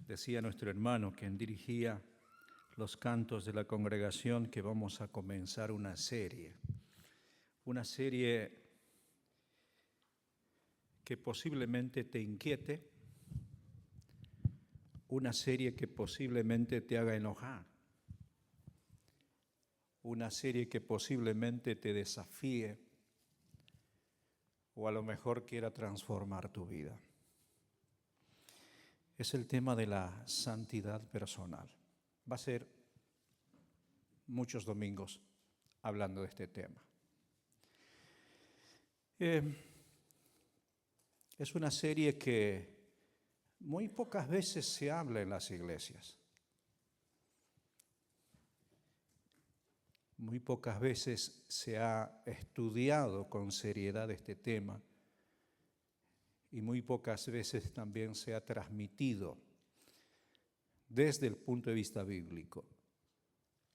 Decía nuestro hermano, quien dirigía los cantos de la congregación, que vamos a comenzar una serie que posiblemente te inquiete, una serie que posiblemente te haga enojar, una serie que posiblemente te desafíe o a lo mejor quiera transformar tu vida. Es el tema de la santidad personal. Va a ser muchos domingos hablando de este tema. Es una serie que muy pocas veces se habla en las iglesias. Muy pocas veces se ha estudiado con seriedad este tema y muy pocas veces también se ha transmitido desde el punto de vista bíblico.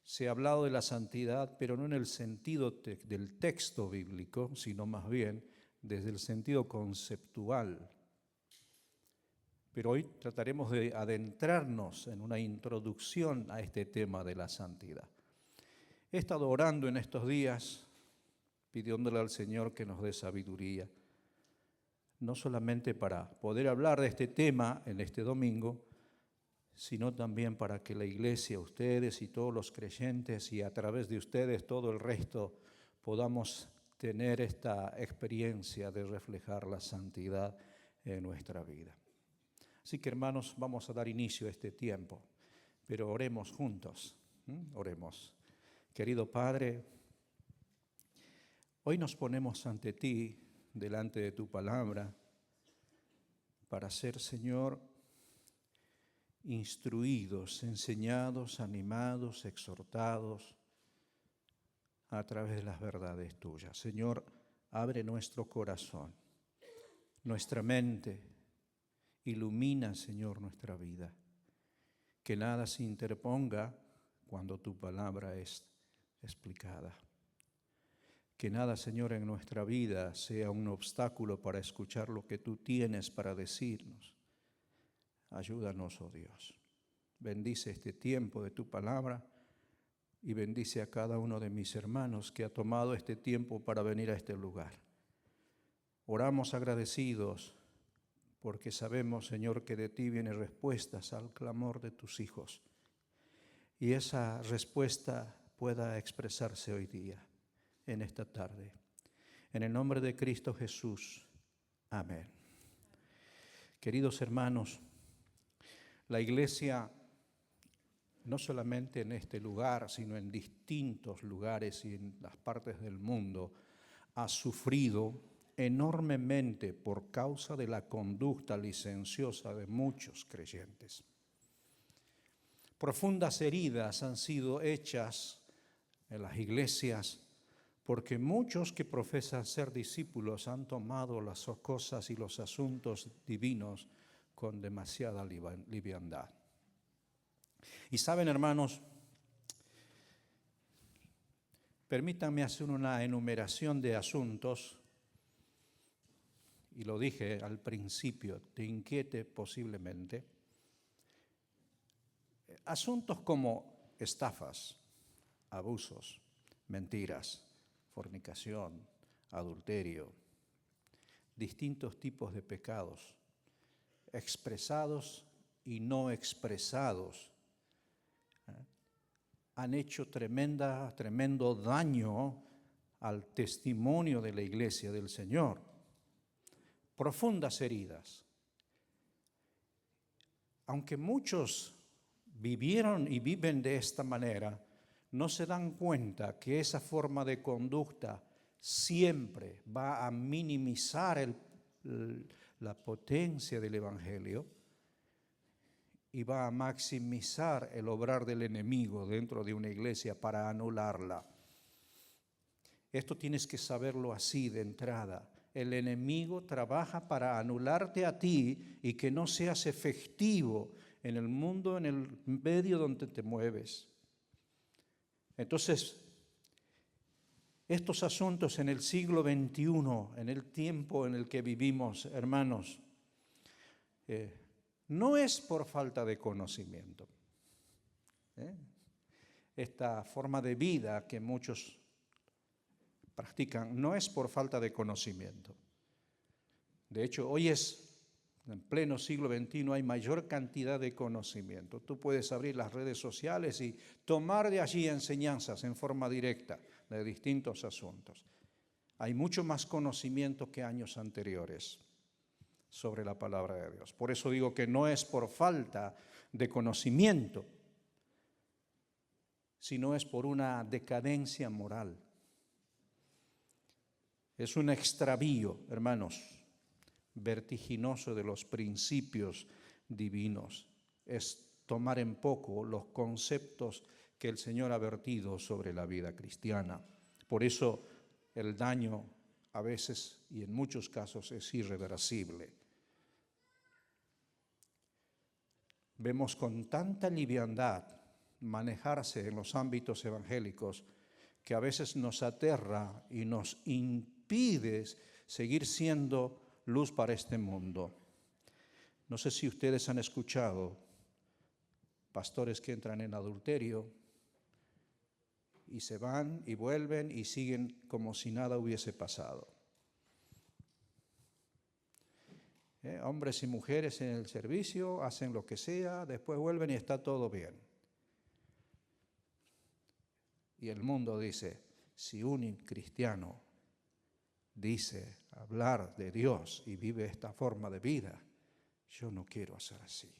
Se ha hablado de la santidad, pero no en el sentido del texto bíblico, sino más bien desde el sentido conceptual. Pero hoy trataremos de adentrarnos en una introducción a este tema de la santidad. He estado orando en estos días, pidiéndole al Señor que nos dé sabiduría, no solamente para poder hablar de este tema en este domingo, sino también para que la iglesia, ustedes y todos los creyentes y a través de ustedes todo el resto podamos tener esta experiencia de reflejar la santidad en nuestra vida. Así que hermanos, vamos a dar inicio a este tiempo, pero oremos juntos, oremos. Querido Padre, hoy nos ponemos ante ti, delante de tu palabra, para ser, Señor, instruidos, enseñados, animados, exhortados a través de las verdades tuyas. Señor, abre nuestro corazón, nuestra mente, ilumina, Señor, nuestra vida. Que nada se interponga cuando tu palabra es explicada. Que nada, Señor, en nuestra vida sea un obstáculo para escuchar lo que tú tienes para decirnos. Ayúdanos, oh Dios. Bendice este tiempo de tu palabra y bendice a cada uno de mis hermanos que ha tomado este tiempo para venir a este lugar. Oramos agradecidos porque sabemos, Señor, que de ti vienen respuestas al clamor de tus hijos. Y esa respuesta pueda expresarse hoy día, en esta tarde. En el nombre de Cristo Jesús. Amén. Queridos hermanos, la iglesia, no solamente en este lugar, sino en distintos lugares y en las partes del mundo, ha sufrido enormemente por causa de la conducta licenciosa de muchos creyentes. Profundas heridas han sido hechas en las iglesias porque muchos que profesan ser discípulos han tomado las cosas y los asuntos divinos con demasiada liviandad. Y saben, hermanos, permítanme hacer una enumeración de asuntos, y lo dije al principio, te inquiete posiblemente. Asuntos como estafas, abusos, mentiras, fornicación, adulterio, distintos tipos de pecados, expresados y no expresados, han hecho tremendo daño al testimonio de la iglesia del Señor. Profundas heridas. Aunque muchos vivieron y viven de esta manera, no se dan cuenta que esa forma de conducta siempre va a minimizar la potencia del Evangelio y va a maximizar el obrar del enemigo dentro de una iglesia para anularla. Esto tienes que saberlo así de entrada. El enemigo trabaja para anularte a ti y que no seas efectivo en el mundo, en el medio donde te mueves. Entonces, estos asuntos en el siglo XXI, en el tiempo en el que vivimos, hermanos, no es por falta de conocimiento. Esta forma de vida que muchos practican no es por falta de conocimiento. De hecho, hoy en pleno siglo XXI, hay mayor cantidad de conocimiento. Tú puedes abrir las redes sociales y tomar de allí enseñanzas en forma directa de distintos asuntos. Hay mucho más conocimiento que años anteriores sobre la palabra de Dios. Por eso digo que no es por falta de conocimiento, sino es por una decadencia moral. Es un extravío, hermanos, vertiginoso de los principios divinos. Es tomar en poco los conceptos que el Señor ha vertido sobre la vida cristiana. Por eso el daño a veces y en muchos casos es irreversible. Vemos con tanta liviandad manejarse en los ámbitos evangélicos que a veces nos aterra y nos impide seguir siendo luz para este mundo. No sé si ustedes han escuchado pastores que entran en adulterio y se van y vuelven y siguen como si nada hubiese pasado. Hombres y mujeres en el servicio hacen lo que sea, después vuelven y está todo bien. Y el mundo dice, si un cristiano dice hablar de Dios y vive esta forma de vida, yo no quiero hacer así.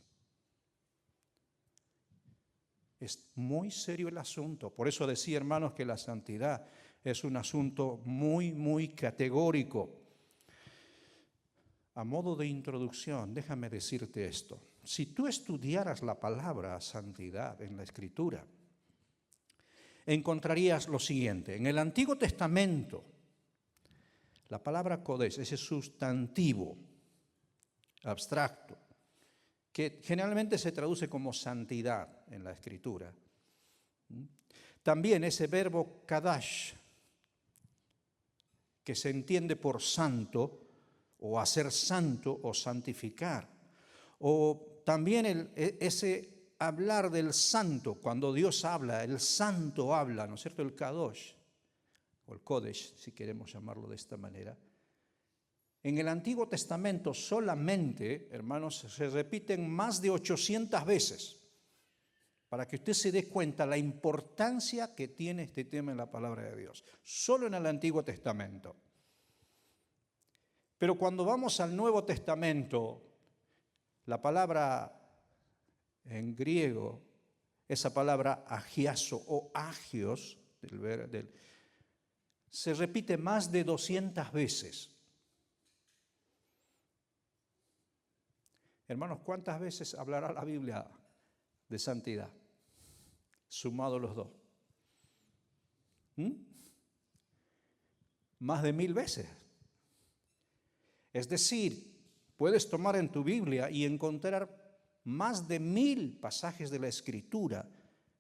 Es muy serio el asunto. Por eso decía, hermanos, que la santidad es un asunto muy, muy categórico. A modo de introducción, déjame decirte esto. Si tú estudiaras la palabra santidad en la Escritura, encontrarías lo siguiente. En el Antiguo Testamento, la palabra Kodesh, ese sustantivo abstracto, que generalmente se traduce como santidad en la Escritura. También ese verbo kadash, que se entiende por santo, o hacer santo, o santificar. O también ese hablar del santo, cuando Dios habla, el santo habla, ¿no es cierto? El kadosh, o el kodesh, si queremos llamarlo de esta manera. En el Antiguo Testamento solamente, hermanos, se repiten más de 800 veces, para que usted se dé cuenta la importancia que tiene este tema en la palabra de Dios. Solo en el Antiguo Testamento. Pero cuando vamos al Nuevo Testamento, la palabra en griego, esa palabra agiazo o agios, se repite más de 200 veces. Hermanos, ¿cuántas veces hablará la Biblia de santidad? Sumado los dos. Más de 1000 veces. Es decir, puedes tomar en tu Biblia y encontrar más de 1000 pasajes de la Escritura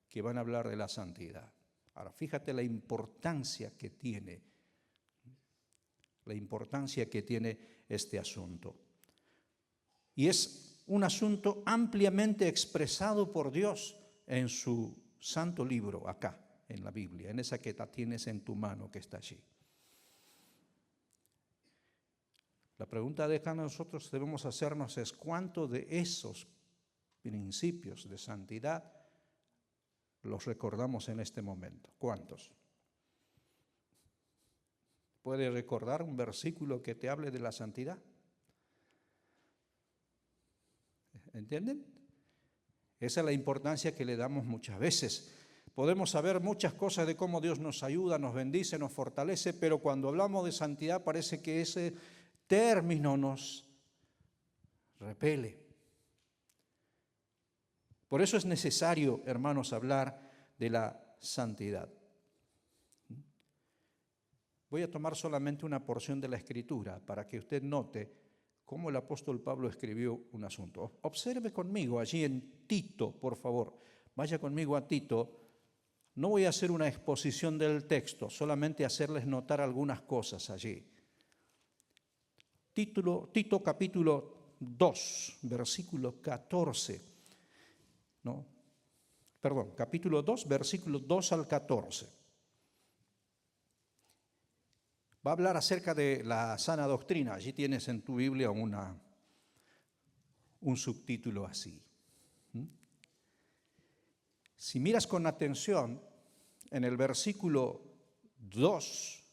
que van a hablar de la santidad. Ahora, fíjate la importancia que tiene este asunto. Y es un asunto ampliamente expresado por Dios en su santo libro, acá, en la Biblia, en esa que tienes en tu mano, que está allí. La pregunta que nosotros debemos hacernos es ¿cuánto de esos principios de santidad los recordamos en este momento? ¿Cuántos? ¿Puede recordar un versículo que te hable de la santidad? ¿Entienden? Esa es la importancia que le damos muchas veces. Podemos saber muchas cosas de cómo Dios nos ayuda, nos bendice, nos fortalece, pero cuando hablamos de santidad parece que ese término nos repele. Por eso es necesario, hermanos, hablar de la santidad. Voy a tomar solamente una porción de la Escritura para que usted note cómo el apóstol Pablo escribió un asunto. Observe conmigo allí en Tito, por favor. Vaya conmigo a Tito. No voy a hacer una exposición del texto, solamente hacerles notar algunas cosas allí. Tito capítulo 2, versículo 14. No, perdón, capítulo 2, versículos 2 al 14. Va a hablar acerca de la sana doctrina. Allí tienes en tu Biblia un subtítulo así. Si miras con atención, en el versículo 2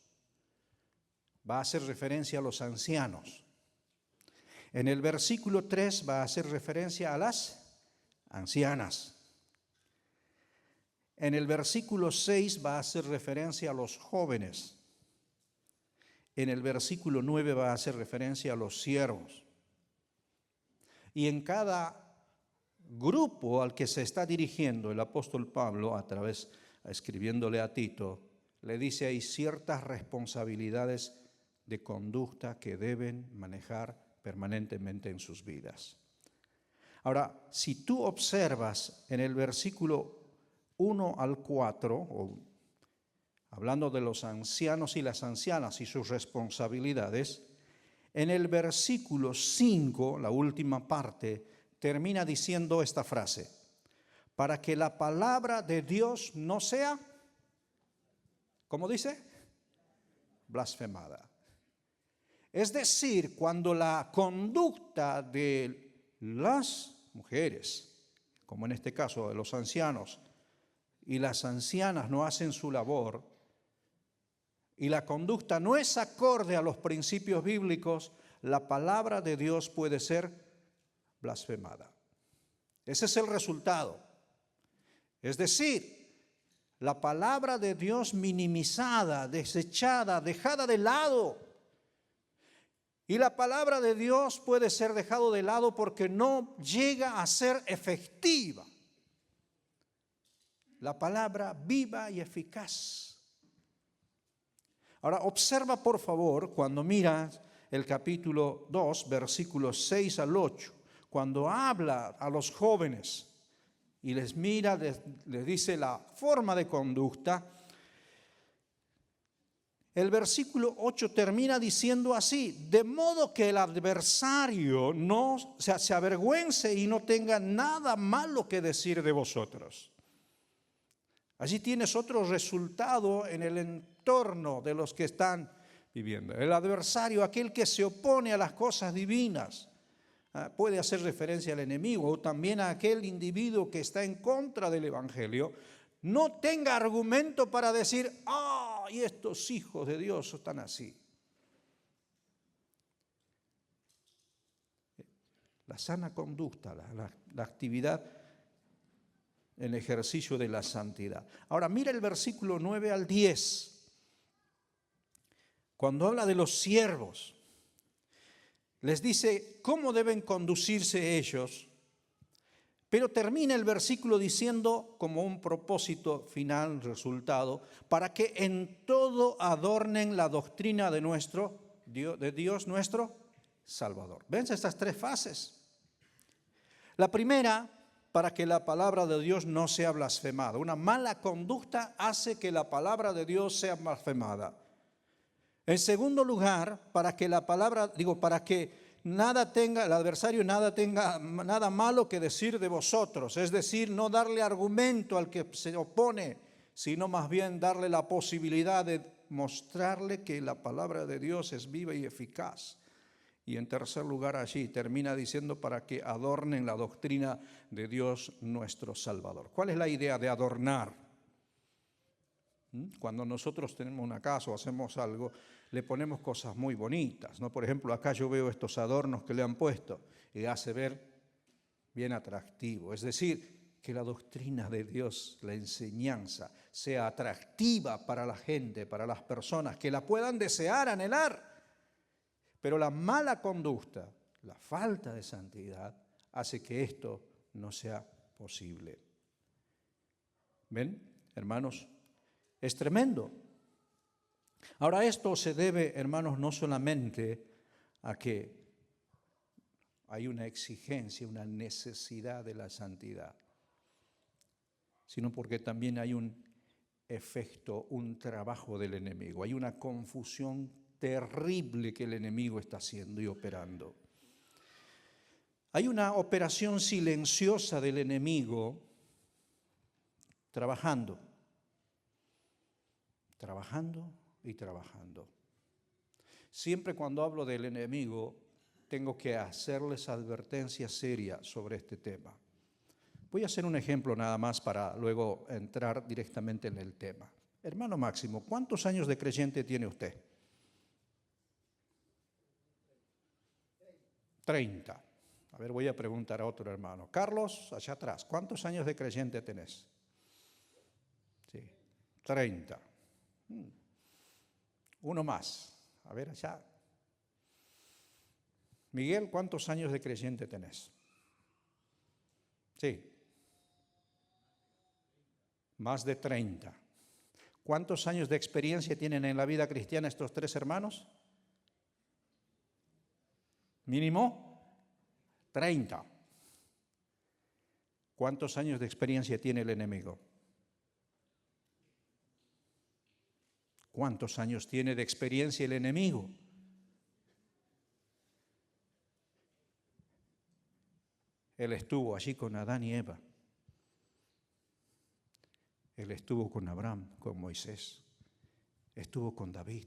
va a hacer referencia a los ancianos. En el versículo 3 va a hacer referencia a las ancianas. En el versículo 6 va a hacer referencia a los jóvenes. En el versículo 9 va a hacer referencia a los siervos. Y en cada grupo al que se está dirigiendo el apóstol Pablo, escribiéndole a Tito, le dice hay ciertas responsabilidades de conducta que deben manejar permanentemente en sus vidas. Ahora, si tú observas en el versículo 1 al 4, hablando de los ancianos y las ancianas y sus responsabilidades, en el versículo 5, la última parte, termina diciendo esta frase: para que la palabra de Dios no sea, ¿cómo dice? Blasfemada. Es decir, cuando la conducta de las mujeres, como en este caso de los ancianos, y las ancianas no hacen su labor, y la conducta no es acorde a los principios bíblicos, la palabra de Dios puede ser blasfemada. Ese es el resultado. Es decir, la palabra de Dios minimizada, desechada, dejada de lado. Y la palabra de Dios puede ser dejado de lado porque no llega a ser efectiva. La palabra viva y eficaz. Ahora, observa por favor cuando miras el capítulo 2, versículos 6 al 8, cuando habla a los jóvenes y les mira, les dice la forma de conducta. El versículo 8 termina diciendo así: de modo que el adversario no se avergüence y no tenga nada malo que decir de vosotros. Allí tienes otro resultado en el entorno de los que están viviendo. El adversario, aquel que se opone a las cosas divinas, puede hacer referencia al enemigo o también a aquel individuo que está en contra del evangelio, no tenga argumento para decir, y estos hijos de Dios están así. La sana conducta, la actividad en ejercicio de la santidad. Ahora mira el versículo 9 al 10. Cuando habla de los siervos, les dice cómo deben conducirse ellos, pero termina el versículo diciendo como un propósito final, resultado, para que en todo adornen la doctrina de Dios nuestro Salvador. ¿Ven estas tres fases? La primera, para que la palabra de Dios no sea blasfemada. Una mala conducta hace que la palabra de Dios sea blasfemada. En segundo lugar, para que el adversario tenga nada malo que decir de vosotros, es decir, no darle argumento al que se opone, sino más bien darle la posibilidad de mostrarle que la palabra de Dios es viva y eficaz. Y en tercer lugar, allí termina diciendo para que adornen la doctrina de Dios nuestro Salvador. ¿Cuál es la idea de adornar? Cuando nosotros tenemos una casa o hacemos algo, le ponemos cosas muy bonitas, ¿no? Por ejemplo, acá yo veo estos adornos que le han puesto y hace ver bien atractivo. Es decir, que la doctrina de Dios, la enseñanza, sea atractiva para la gente, para las personas, que la puedan desear, anhelar. Pero la mala conducta, la falta de santidad, hace que esto no sea posible. ¿Ven, hermanos? Es tremendo. Ahora, esto se debe, hermanos, no solamente a que hay una exigencia, una necesidad de la santidad, sino porque también hay un efecto, un trabajo del enemigo. Hay una confusión terrible que el enemigo está haciendo y operando. Hay una operación silenciosa del enemigo trabajando y trabajando. Siempre cuando hablo del enemigo, tengo que hacerles advertencia seria sobre este tema. Voy a hacer un ejemplo nada más para luego entrar directamente en el tema. Hermano Máximo, ¿cuántos años de creyente tiene usted? 30. A ver, voy a preguntar a otro hermano. Carlos, allá atrás, ¿cuántos años de creyente tenés? Sí, 30. Uno más. A ver, allá. Miguel, ¿cuántos años de creyente tenés? Sí. Más de 30. ¿Cuántos años de experiencia tienen en la vida cristiana estos tres hermanos? Mínimo 30. ¿Cuántos años de experiencia tiene el enemigo? ¿Cuántos años tiene de experiencia el enemigo? Él estuvo allí con Adán y Eva. Él estuvo con Abraham, con Moisés. Estuvo con David.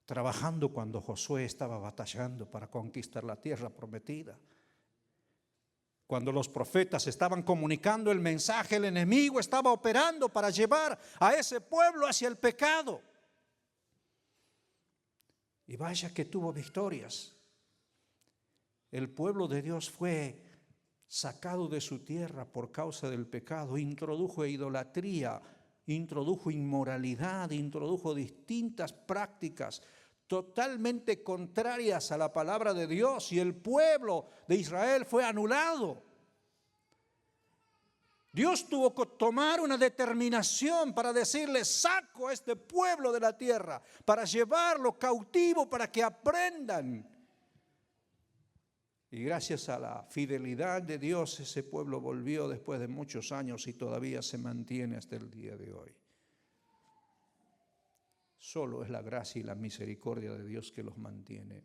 Trabajando cuando Josué estaba batallando para conquistar la tierra prometida. Cuando los profetas estaban comunicando el mensaje, el enemigo estaba operando para llevar a ese pueblo hacia el pecado. Y vaya que tuvo victorias. El pueblo de Dios fue sacado de su tierra por causa del pecado, introdujo idolatría, introdujo inmoralidad, introdujo distintas prácticas totalmente contrarias a la palabra de Dios, y el pueblo de Israel fue anulado. Dios tuvo que tomar una determinación para decirle: saco a este pueblo de la tierra, para llevarlo cautivo, para que aprendan. Y gracias a la fidelidad de Dios, ese pueblo volvió después de muchos años y todavía se mantiene hasta el día de hoy. Solo es la gracia y la misericordia de Dios que los mantiene.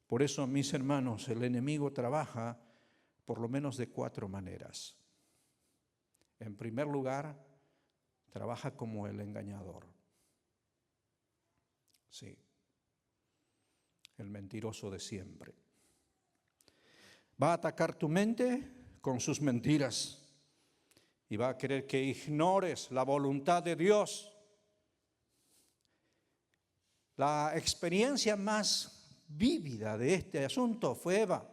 Por eso, mis hermanos, el enemigo trabaja por lo menos de 4 maneras. En primer lugar, trabaja como el engañador. Sí. El mentiroso de siempre. Va a atacar tu mente con sus mentiras y va a querer que ignores la voluntad de Dios. La experiencia más vívida de este asunto fue Eva.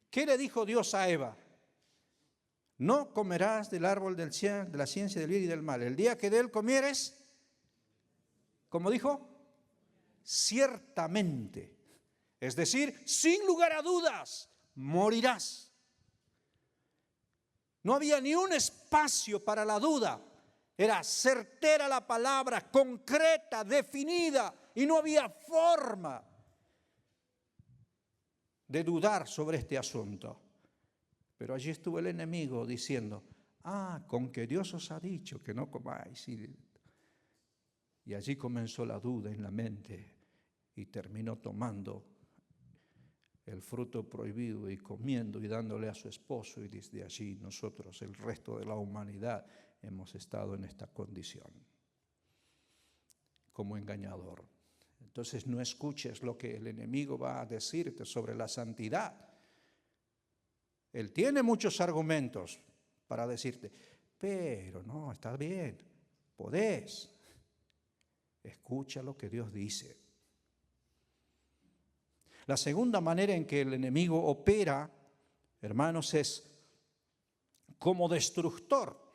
¿Qué le dijo Dios a Eva? No comerás del árbol de la ciencia del bien y del mal. El día que de él comieres, ¿cómo dijo? Ciertamente, es decir, sin lugar a dudas, morirás. No había ni un espacio para la duda. Era certera la palabra, concreta, definida, y no había forma de dudar sobre este asunto. Pero allí estuvo el enemigo diciendo: con que Dios os ha dicho que no comáis. Y allí comenzó la duda en la mente y terminó tomando el fruto prohibido y comiendo y dándole a su esposo, y desde allí nosotros, el resto de la humanidad, hemos estado en esta condición como engañador. Entonces no escuches lo que el enemigo va a decirte sobre la santidad. Él tiene muchos argumentos para decirte: pero no, está bien, podés. Escucha lo que Dios dice. La segunda manera en que el enemigo opera, hermanos, es como destructor.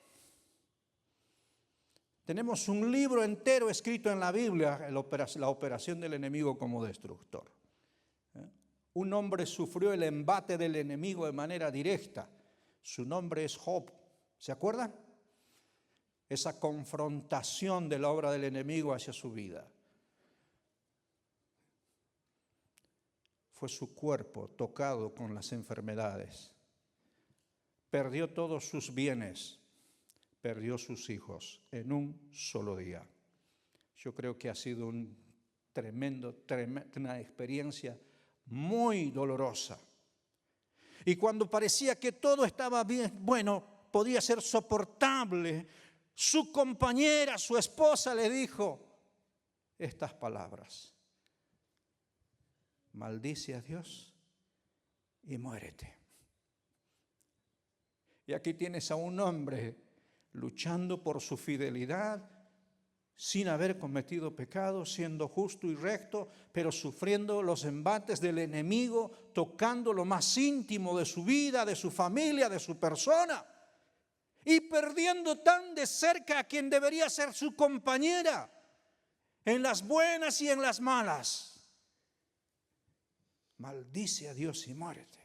Tenemos un libro entero escrito en la Biblia, la operación del enemigo como destructor. Un hombre sufrió el embate del enemigo de manera directa. Su nombre es Job. ¿Se acuerdan? Esa confrontación de la obra del enemigo hacia su vida. Fue su cuerpo tocado con las enfermedades. Perdió todos sus bienes, perdió sus hijos en un solo día. Yo creo que ha sido un una experiencia muy dolorosa. Y cuando parecía que todo estaba bien, bueno, podía ser soportable, su compañera, su esposa le dijo estas palabras: maldice a Dios y muérete. Y aquí tienes a un hombre luchando por su fidelidad, sin haber cometido pecado, siendo justo y recto, pero sufriendo los embates del enemigo, tocando lo más íntimo de su vida, de su familia, de su persona, y perdiendo tan de cerca a quien debería ser su compañera, en las buenas y en las malas. Maldice a Dios y muérete.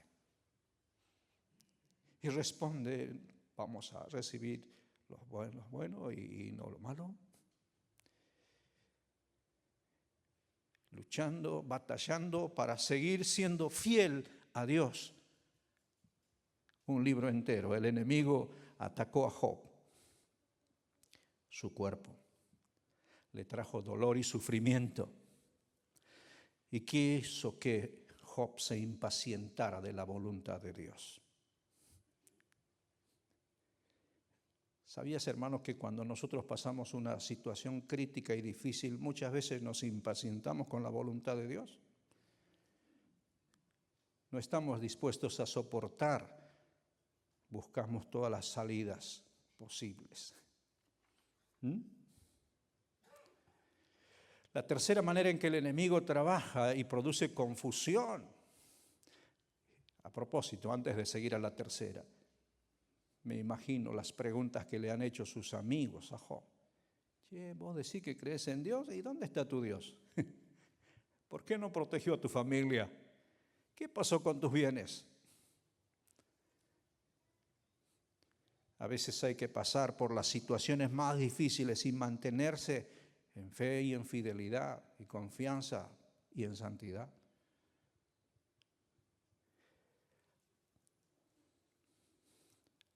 Y responde: vamos a recibir lo bueno y no lo malo. Luchando, batallando para seguir siendo fiel a Dios. Un libro entero. El enemigo atacó a Job. Su cuerpo le trajo dolor y sufrimiento. Y quiso que Job se impacientara de la voluntad de Dios. ¿Sabías, hermanos, que cuando nosotros pasamos una situación crítica y difícil, muchas veces nos impacientamos con la voluntad de Dios? No estamos dispuestos a soportar, buscamos todas las salidas posibles. La tercera manera en que el enemigo trabaja y produce confusión. A propósito, antes de seguir a la tercera, me imagino las preguntas que le han hecho sus amigos a Job. Che, vos decís que crees en Dios, ¿y dónde está tu Dios? ¿Por qué no protegió a tu familia? ¿Qué pasó con tus bienes? A veces hay que pasar por las situaciones más difíciles y mantenerse en fe y en fidelidad y confianza y en santidad.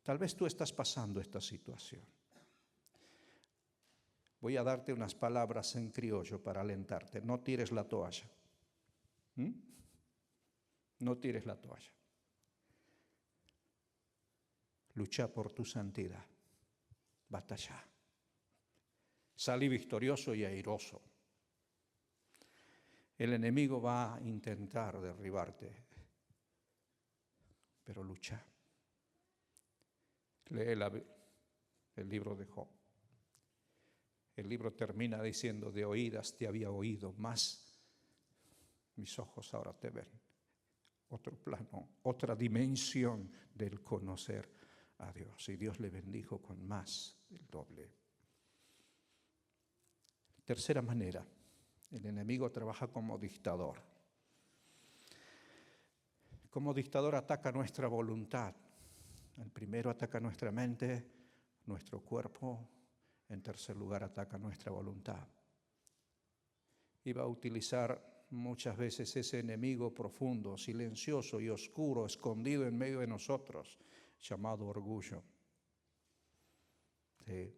Tal vez tú estás pasando esta situación. Voy a darte unas palabras en criollo para alentarte. No tires la toalla. No tires la toalla. Lucha por tu santidad. Batalla. Salí victorioso y airoso. El enemigo va a intentar derribarte, pero lucha. Lee el libro de Job. El libro termina diciendo: de oídas te había oído, más mis ojos ahora te ven. Otro plano, otra dimensión del conocer a Dios. Y Dios le bendijo con más del doble. Tercera manera, el enemigo trabaja como dictador. Como dictador ataca nuestra voluntad. El primero ataca nuestra mente, nuestro cuerpo. En tercer lugar, ataca nuestra voluntad. Y va a utilizar muchas veces ese enemigo profundo, silencioso y oscuro, escondido en medio de nosotros, llamado orgullo. Sí.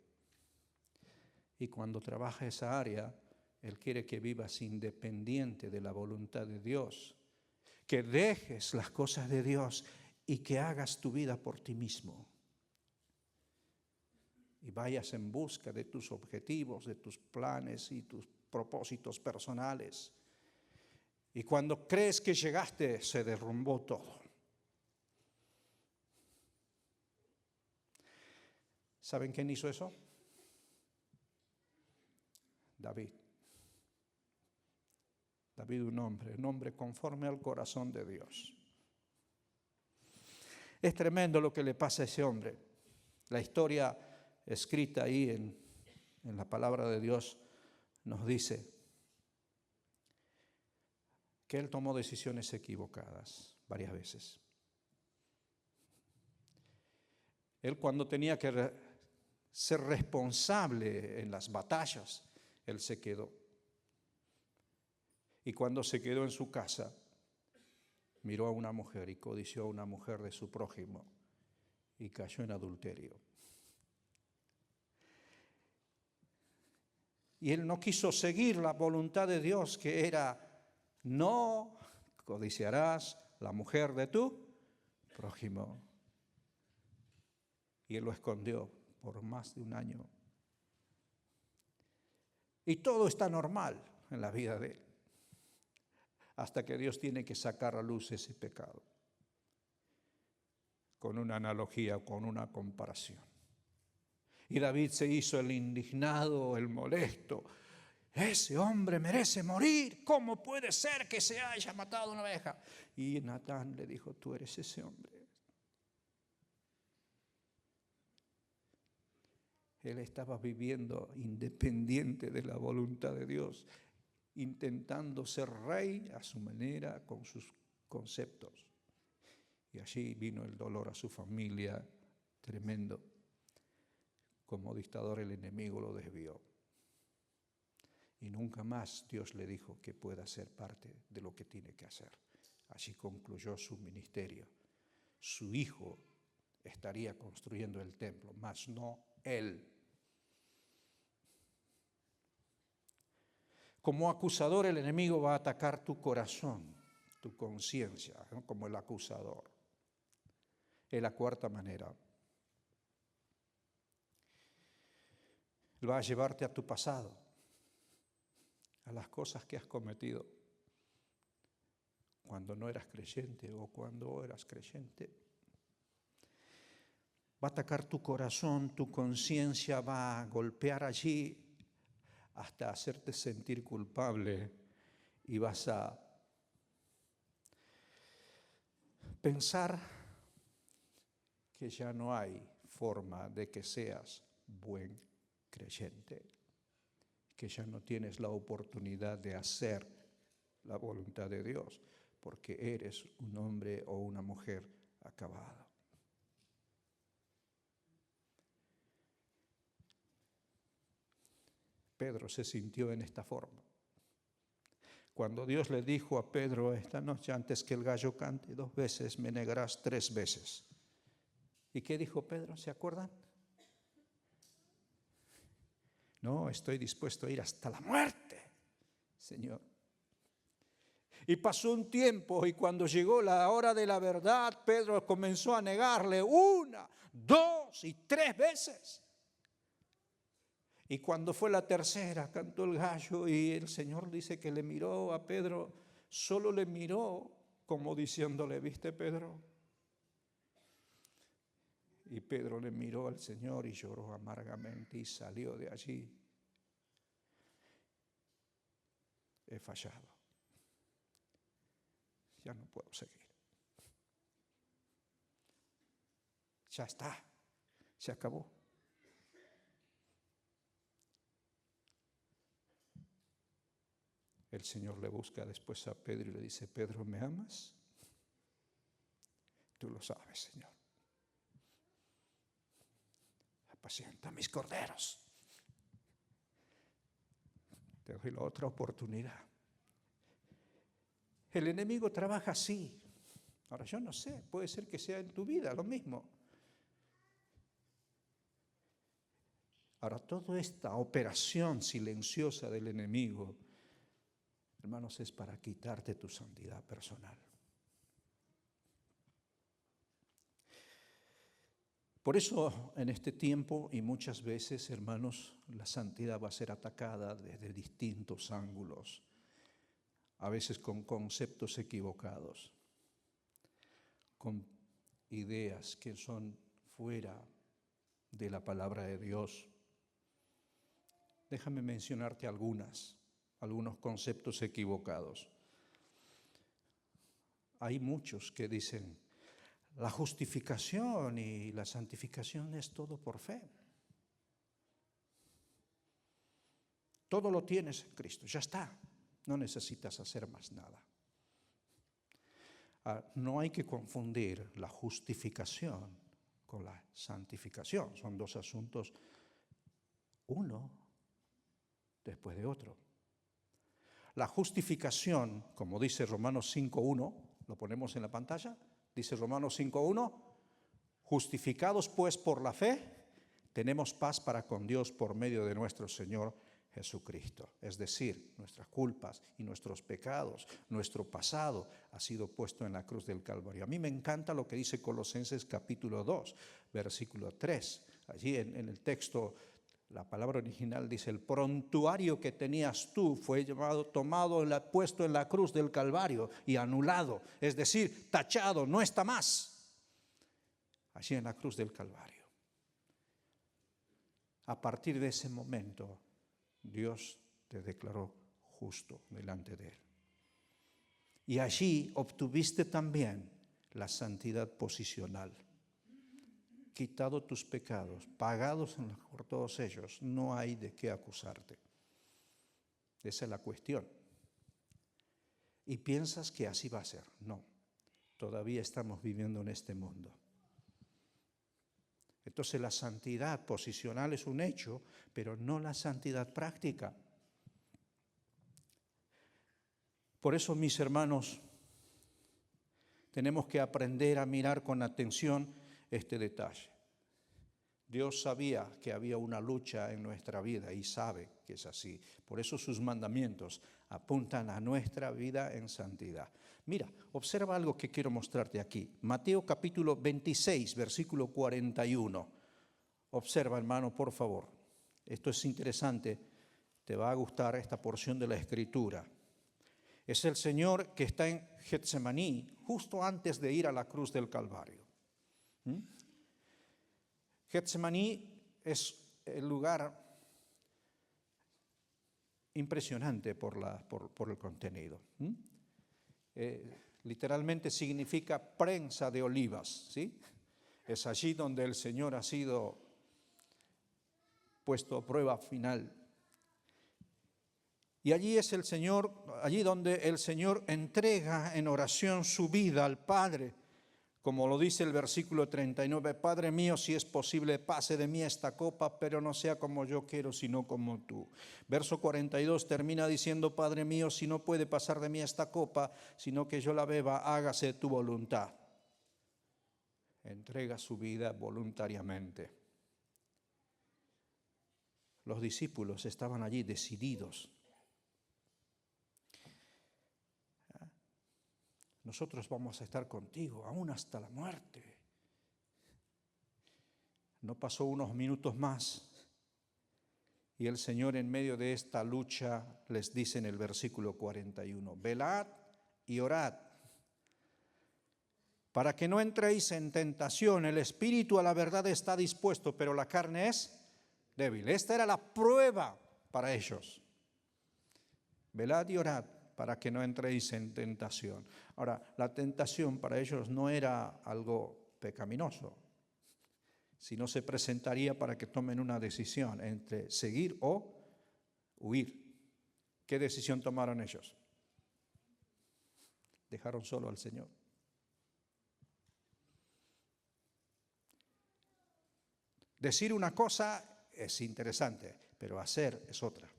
Y cuando trabaja esa área, Él quiere que vivas independiente de la voluntad de Dios, que dejes las cosas de Dios y que hagas tu vida por ti mismo. Y vayas en busca de tus objetivos, de tus planes y tus propósitos personales. Y cuando crees que llegaste, se derrumbó todo. ¿Saben quién hizo eso? David. David, un hombre conforme al corazón de Dios. Es tremendo lo que le pasa a ese hombre. La historia escrita ahí en la palabra de Dios nos dice que él tomó decisiones equivocadas varias veces. Él, cuando tenía que ser responsable en las batallas, él se quedó. Y cuando se quedó en su casa, miró a una mujer y codició a una mujer de su prójimo y cayó en adulterio. Y él no quiso seguir la voluntad de Dios, que era: no codiciarás la mujer de tu prójimo. Y él lo escondió por más de un año. Y todo está normal en la vida de él, hasta que Dios tiene que sacar a luz ese pecado, con una analogía, con una comparación. Y David se hizo el indignado, el molesto. Ese hombre merece morir. ¿Cómo puede ser que se haya matado una oveja? Y Natán le dijo: tú eres ese hombre. Él estaba viviendo independiente de la voluntad de Dios, intentando ser rey a su manera, con sus conceptos. Y allí vino el dolor a su familia tremendo. Como dictador, el enemigo lo desvió. Y nunca más Dios le dijo que pueda ser parte de lo que tiene que hacer. Allí concluyó su ministerio. Su hijo estaría construyendo el templo, mas no él. Como acusador, el enemigo va a atacar tu corazón, tu conciencia, ¿no? Como el acusador. Es la cuarta manera. Él va a llevarte a tu pasado, a las cosas que has cometido cuando no eras creyente o cuando eras creyente. Va a atacar tu corazón, tu conciencia, va a golpear allí hasta hacerte sentir culpable, y vas a pensar que ya no hay forma de que seas buen creyente, que ya no tienes la oportunidad de hacer la voluntad de Dios, porque eres un hombre o una mujer acabado. Pedro se sintió en esta forma. Cuando Dios le dijo a Pedro: esta noche, antes que el gallo cante 2 veces, me negarás 3 veces. ¿Y qué dijo Pedro? ¿Se acuerdan? No, estoy dispuesto a ir hasta la muerte, Señor. Y pasó un tiempo, y cuando llegó la hora de la verdad, Pedro comenzó a negarle 1, 2 y 3 veces. Y cuando fue la tercera, cantó el gallo, y el Señor dice que le miró a Pedro, solo le miró como diciéndole: ¿viste, Pedro? Y Pedro le miró al Señor y lloró amargamente y salió de allí: he fallado, ya no puedo seguir. Ya está, se acabó. El Señor le busca después a Pedro y le dice: Pedro, ¿me amas? Tú lo sabes, Señor. Apacienta mis corderos. Te doy la otra oportunidad. El enemigo trabaja así. Ahora, yo no sé, puede ser que sea en tu vida lo mismo. Ahora, toda esta operación silenciosa del enemigo, hermanos, es para quitarte tu santidad personal. Por eso, en este tiempo y muchas veces, hermanos, la santidad va a ser atacada desde distintos ángulos, a veces con conceptos equivocados, con ideas que son fuera de la palabra de Dios. Déjame mencionarte algunos conceptos equivocados. Hay muchos que dicen: la justificación y la santificación es todo por fe. Todo lo tienes en Cristo, ya está. No necesitas hacer más nada. No hay que confundir la justificación con la santificación. Son 2 asuntos, uno después de otro. La justificación, como dice Romanos 5.1, lo ponemos en la pantalla, dice Romanos 5.1, justificados pues por la fe, tenemos paz para con Dios por medio de nuestro Señor Jesucristo. Es decir, nuestras culpas y nuestros pecados, nuestro pasado ha sido puesto en la cruz del Calvario. A mí me encanta lo que dice Colosenses capítulo 2, versículo 3. Allí en el texto, la palabra original dice, el prontuario que tenías tú fue tomado, puesto en la cruz del Calvario y anulado. Es decir, tachado, no está más. Allí en la cruz del Calvario. A partir de ese momento, Dios te declaró justo delante de Él. Y allí obtuviste también la santidad posicional. Quitado tus pecados, pagados por todos ellos, no hay de qué acusarte. Esa es la cuestión. ¿Y piensas que así va a ser? No, todavía estamos viviendo en este mundo. Entonces la santidad posicional es un hecho, pero no la santidad práctica. Por eso, mis hermanos, tenemos que aprender a mirar con atención este detalle. Dios sabía que había una lucha en nuestra vida y sabe que es así. Por eso sus mandamientos apuntan a nuestra vida en santidad. Mira, observa algo que quiero mostrarte aquí. Mateo capítulo 26, versículo 41. Observa, hermano, por favor. Esto es interesante. Te va a gustar esta porción de la Escritura. Es el Señor que está en Getsemaní, justo antes de ir a la cruz del Calvario. Getsemaní es el lugar impresionante por el contenido. Literalmente significa prensa de olivas, ¿sí? Es allí donde el Señor ha sido puesto a prueba final. Y allí es allí donde el Señor entrega en oración su vida al Padre, como lo dice el versículo 39, Padre mío, si es posible, pase de mí esta copa, pero no sea como yo quiero, sino como tú. Verso 42 termina diciendo, Padre mío, si no puede pasar de mí esta copa, sino que yo la beba, hágase tu voluntad. Entrega su vida voluntariamente. Los discípulos estaban allí decididos. Nosotros vamos a estar contigo, aún hasta la muerte. No pasó unos minutos más y el Señor en medio de esta lucha les dice en el versículo 41, velad y orad, para que no entréis en tentación. El espíritu a la verdad está dispuesto, pero la carne es débil. Esta era la prueba para ellos. Velad y orad, para que no entréis en tentación. Ahora, la tentación para ellos no era algo pecaminoso, sino se presentaría para que tomen una decisión entre seguir o huir. ¿Qué decisión tomaron ellos? Dejaron solo al Señor. Decir una cosa es interesante, pero hacer es otra.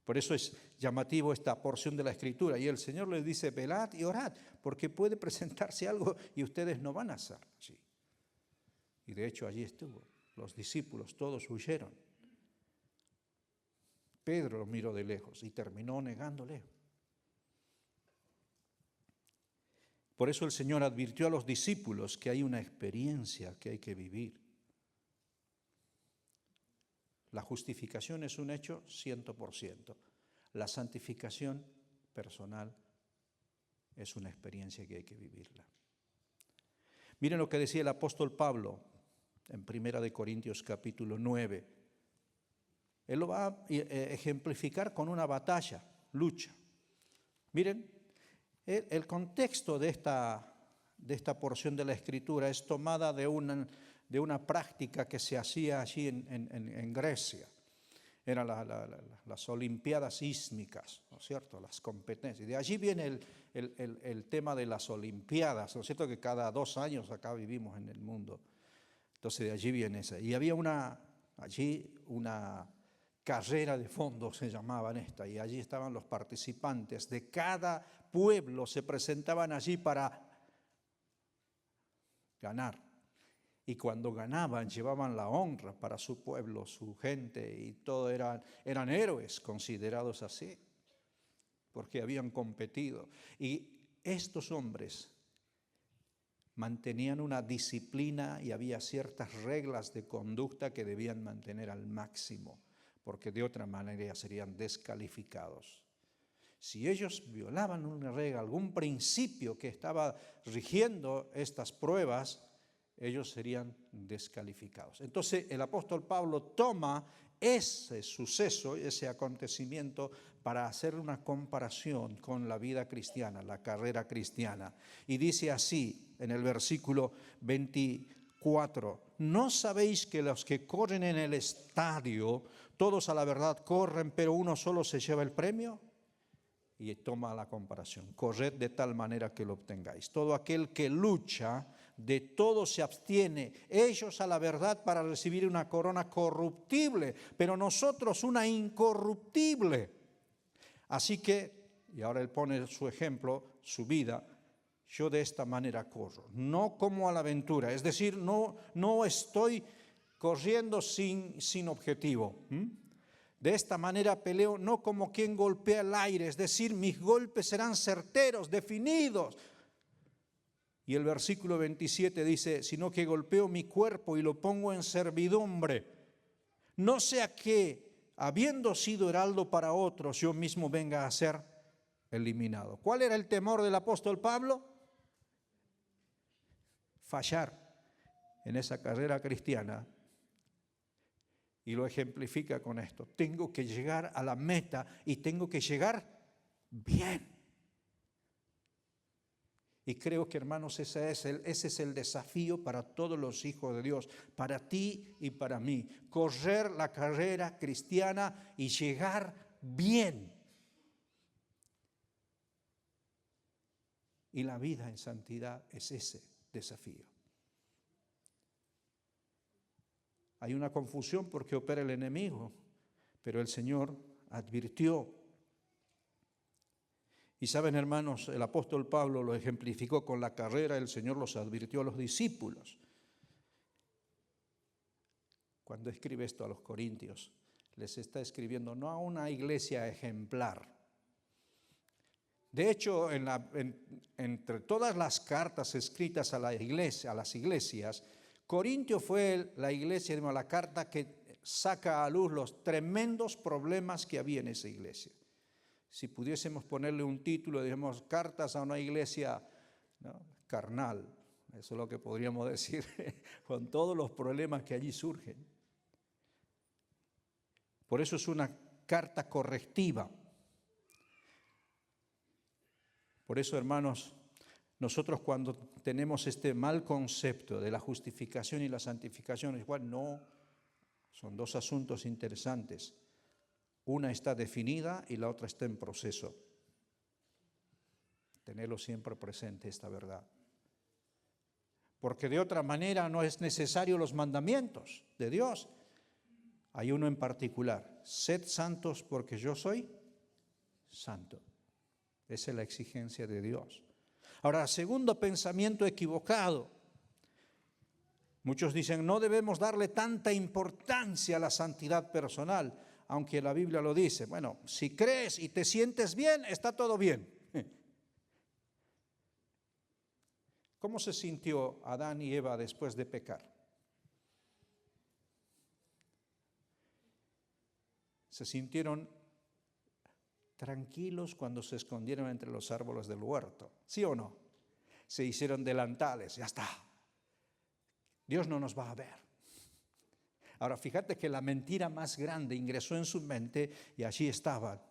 Por eso es llamativo esta porción de la Escritura. Y el Señor les dice, velad y orad, porque puede presentarse algo y ustedes no van a estar allí. Y de hecho allí estuvo. Los discípulos todos huyeron. Pedro lo miró de lejos y terminó negándole. Por eso el Señor advirtió a los discípulos que hay una experiencia que hay que vivir. La justificación es un hecho 100%. La santificación personal es una experiencia que hay que vivirla. Miren lo que decía el apóstol Pablo en 1 Corintios capítulo 9. Él lo va a ejemplificar con una batalla, lucha. Miren, el contexto de esta porción de la Escritura es tomada de una práctica que se hacía allí en Grecia. Eran las Olimpiadas Ísmicas, ¿no es cierto? Las competencias. Y de allí viene el tema de las Olimpiadas, ¿no es cierto? Que cada 2 años acá vivimos en el mundo. Entonces de allí viene esa. Y había allí una carrera de fondo, se llamaban esta, y allí estaban los participantes de cada pueblo, se presentaban allí para ganar. Y cuando ganaban, llevaban la honra para su pueblo, su gente, y todo eran héroes considerados así, porque habían competido. Y estos hombres mantenían una disciplina y había ciertas reglas de conducta que debían mantener al máximo, porque de otra manera serían descalificados. Si ellos violaban una regla, algún principio que estaba rigiendo estas pruebas, ellos serían descalificados. Entonces el apóstol Pablo toma ese suceso, ese acontecimiento, para hacer una comparación con la vida cristiana, la carrera cristiana. Y dice así en el versículo 24, ¿no sabéis que los que corren en el estadio, todos a la verdad corren, pero uno solo se lleva el premio? Y toma la comparación, corred de tal manera que lo obtengáis. Todo aquel que lucha, de todo se abstiene, ellos a la verdad para recibir una corona corruptible, pero nosotros una incorruptible. Así que, y ahora él pone su ejemplo, su vida, yo de esta manera corro, no como a la aventura, es decir, no estoy corriendo sin objetivo. De esta manera peleo no como quien golpea el aire, es decir, mis golpes serán certeros, definidos. Y el versículo 27 dice, sino que golpeo mi cuerpo y lo pongo en servidumbre, no sea que, habiendo sido heraldo para otros, yo mismo venga a ser eliminado. ¿Cuál era el temor del apóstol Pablo? Fallar en esa carrera cristiana. Y lo ejemplifica con esto. Tengo que llegar a la meta y tengo que llegar bien. Y creo que, hermanos, ese es el desafío para todos los hijos de Dios, para ti y para mí. Correr la carrera cristiana y llegar bien. Y la vida en santidad es ese desafío. Hay una confusión porque opera el enemigo, pero el Señor advirtió. Y saben, hermanos, el apóstol Pablo lo ejemplificó con la carrera, el Señor los advirtió a los discípulos. Cuando escribe esto a los corintios, les está escribiendo no a una iglesia ejemplar. De hecho, entre todas las cartas escritas a las iglesias, Corintio fue la iglesia, la carta que saca a luz los tremendos problemas que había en esa iglesia. Si pudiésemos ponerle un título, digamos, cartas a una iglesia, ¿no?, carnal, eso es lo que podríamos decir, con todos los problemas que allí surgen. Por eso es una carta correctiva. Por eso, hermanos, nosotros cuando tenemos este mal concepto de la justificación y la santificación, igual no, son dos asuntos interesantes. Una está definida y la otra está en proceso. Tenerlo siempre presente, esta verdad. Porque de otra manera no es necesario los mandamientos de Dios. Hay uno en particular, sed santos porque yo soy santo. Esa es la exigencia de Dios. Ahora, segundo pensamiento equivocado. Muchos dicen, no debemos darle tanta importancia a la santidad personal, aunque la Biblia lo dice. Bueno, si crees y te sientes bien, está todo bien. ¿Cómo se sintió Adán y Eva después de pecar? Se sintieron tranquilos cuando se escondieron entre los árboles del huerto, ¿sí o no? Se hicieron delantales, ya está. Dios no nos va a ver. Ahora, fíjate que la mentira más grande ingresó en su mente y allí estaban.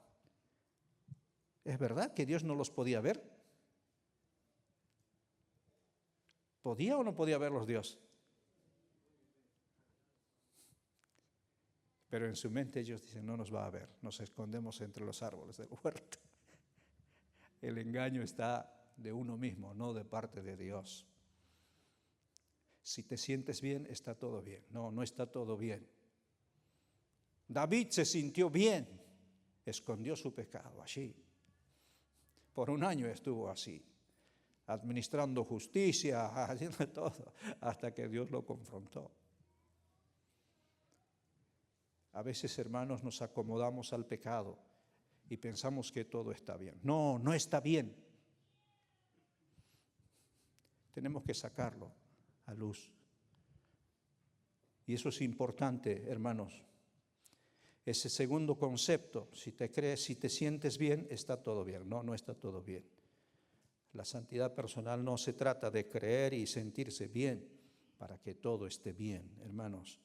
¿Es verdad que Dios no los podía ver? ¿Podía o no podía verlos Dios? Pero en su mente ellos dicen, no nos va a ver, nos escondemos entre los árboles del huerto. El engaño está de uno mismo, no de parte de Dios. Si te sientes bien, está todo bien. No, no está todo bien. David se sintió bien, escondió su pecado allí. Por un año estuvo así, administrando justicia, haciendo todo, hasta que Dios lo confrontó. A veces, hermanos, nos acomodamos al pecado y pensamos que todo está bien. No, no está bien. Tenemos que sacarlo a luz. Y eso es importante, hermanos. Ese segundo concepto, si te crees, si te sientes bien, está todo bien. No, no está todo bien. La santidad personal no se trata de creer y sentirse bien para que todo esté bien, hermanos.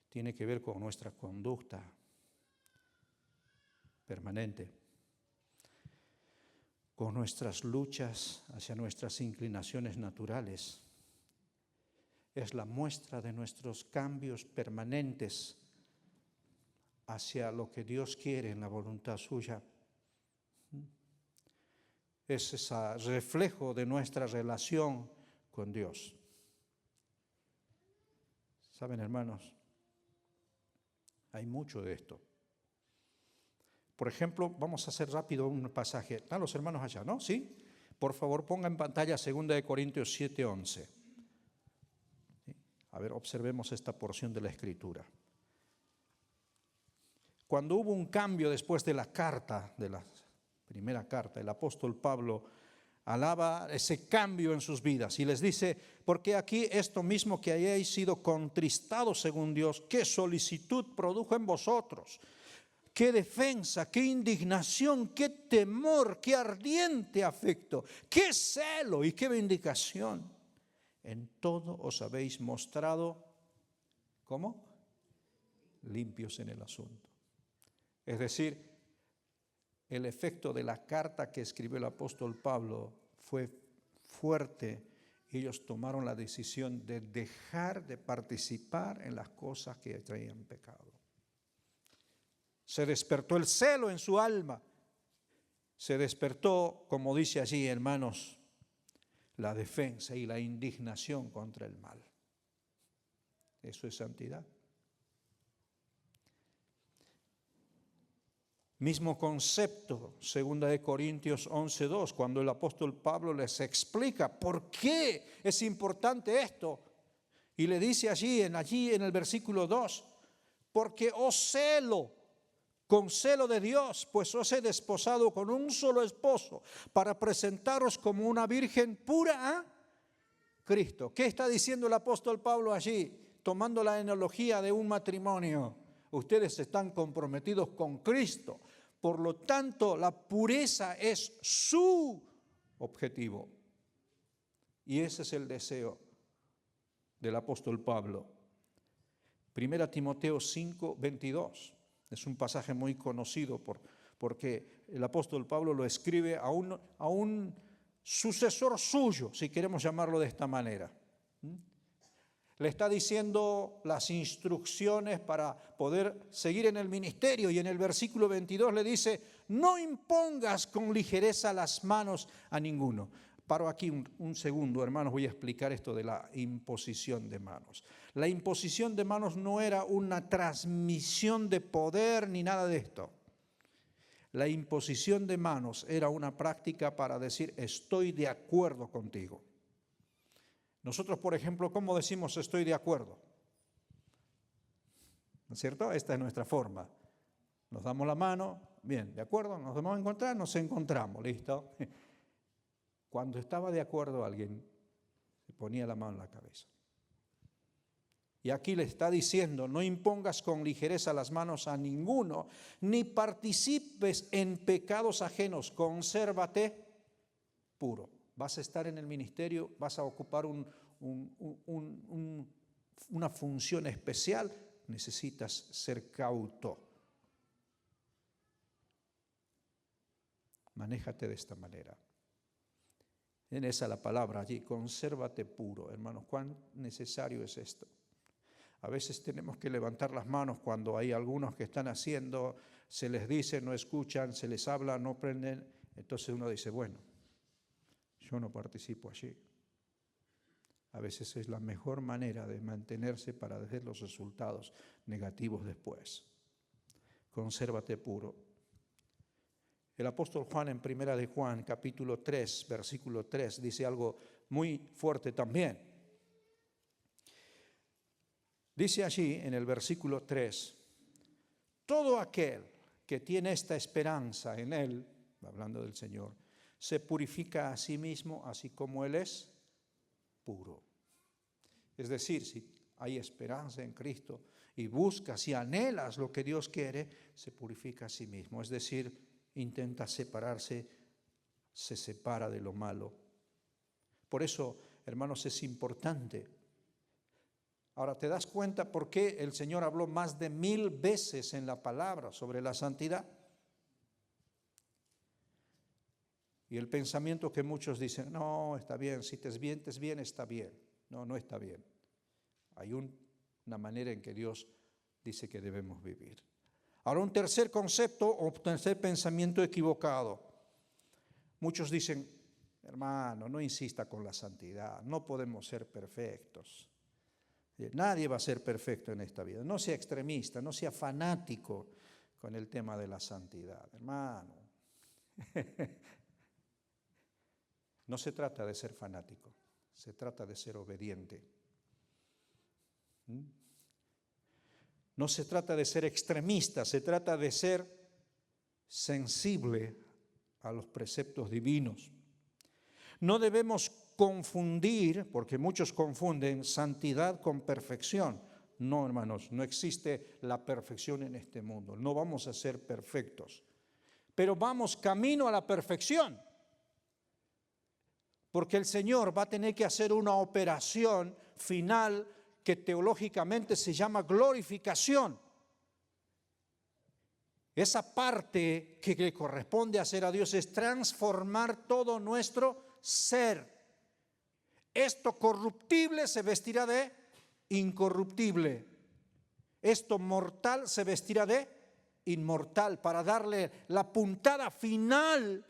Tiene que ver con nuestra conducta permanente, con nuestras luchas hacia nuestras inclinaciones naturales. Es la muestra de nuestros cambios permanentes hacia lo que Dios quiere en la voluntad suya. Es ese reflejo de nuestra relación con Dios. ¿Saben, hermanos? Hay mucho de esto. Por ejemplo, vamos a hacer rápido un pasaje. ¿Están los hermanos allá, no? ¿Sí? Por favor, ponga en pantalla 2 Corintios 7:11. A ver, observemos esta porción de la Escritura. Cuando hubo un cambio después de la carta, de la primera carta, el apóstol Pablo alaba ese cambio en sus vidas y les dice, porque aquí esto mismo que hayáis sido contristados según Dios, qué solicitud produjo en vosotros, qué defensa, qué indignación, qué temor, qué ardiente afecto, qué celo y qué vindicación. En todo os habéis mostrado, ¿cómo? Limpios en el asunto. Es decir, el efecto de la carta que escribió el apóstol Pablo fue fuerte. Ellos tomaron la decisión de dejar de participar en las cosas que traían pecado. Se despertó el celo en su alma. Se despertó, como dice allí, hermanos, la defensa y la indignación contra el mal. Eso es santidad. Mismo concepto, 2 Corintios 11:2, cuando el apóstol Pablo les explica por qué es importante esto. Y le dice allí en el versículo 2, porque os celo, con celo de Dios, pues os he desposado con un solo esposo, para presentaros como una virgen pura a Cristo. ¿Qué está diciendo el apóstol Pablo allí? Tomando la analogía de un matrimonio. Ustedes están comprometidos con Cristo. Por lo tanto, la pureza es su objetivo. Y ese es el deseo del apóstol Pablo. 1 Timoteo 5:22. Es un pasaje muy conocido porque el apóstol Pablo lo escribe a un sucesor suyo, si queremos llamarlo de esta manera. Le está diciendo las instrucciones para poder seguir en el ministerio y en el versículo 22 le dice, no impongas con ligereza las manos a ninguno. Paro aquí un segundo, hermanos, voy a explicar esto de la imposición de manos. La imposición de manos no era una transmisión de poder ni nada de esto. La imposición de manos era una práctica para decir, estoy de acuerdo contigo. Nosotros, por ejemplo, ¿cómo decimos estoy de acuerdo? ¿No es cierto? Esta es nuestra forma. Nos damos la mano, bien, ¿de acuerdo? Nos vamos a encontrar, nos encontramos, ¿listo? Cuando estaba de acuerdo alguien, se ponía la mano en la cabeza. Y aquí le está diciendo, no impongas con ligereza las manos a ninguno, ni participes en pecados ajenos, consérvate puro. Vas a estar en el ministerio, vas a ocupar una función especial, necesitas ser cauto. Manéjate de esta manera. En esa la palabra allí, consérvate puro. Hermanos, ¿cuán necesario es esto? A veces tenemos que levantar las manos cuando hay algunos que están haciendo, se les dice, no escuchan, se les habla, no prenden. Entonces uno dice, bueno, yo no participo allí. A veces es la mejor manera de mantenerse para ver los resultados negativos después. Consérvate puro. El apóstol Juan en Primera de Juan, capítulo 3, versículo 3, dice algo muy fuerte también. Dice allí en el versículo 3, todo aquel que tiene esta esperanza en Él, hablando del Señor, se purifica a sí mismo, así como Él es puro. Es decir, si hay esperanza en Cristo y buscas y anhelas lo que Dios quiere, se purifica a sí mismo. Es decir, intenta separarse, se separa de lo malo. Por eso, hermanos, es importante. Ahora, ¿te das cuenta por qué el Señor habló más de 1000 veces en la palabra sobre la santidad? Y el pensamiento que muchos dicen, no, está bien, si te es bien, está bien. No, no está bien. Hay una manera en que Dios dice que debemos vivir. Ahora, un tercer concepto o tercer pensamiento equivocado. Muchos dicen, hermano, no insista con la santidad, no podemos ser perfectos. Nadie va a ser perfecto en esta vida. No sea extremista, no sea fanático con el tema de la santidad, hermano. No se trata de ser fanático, se trata de ser obediente. No se trata de ser extremista, se trata de ser sensible a los preceptos divinos. No debemos confundir, porque muchos confunden santidad con perfección. No, hermanos, no existe la perfección en este mundo. No vamos a ser perfectos, pero vamos camino a la perfección. Porque el Señor va a tener que hacer una operación final que teológicamente se llama glorificación. Esa parte que le corresponde hacer a Dios es transformar todo nuestro ser. Esto corruptible se vestirá de incorruptible. Esto mortal se vestirá de inmortal, para darle la puntada final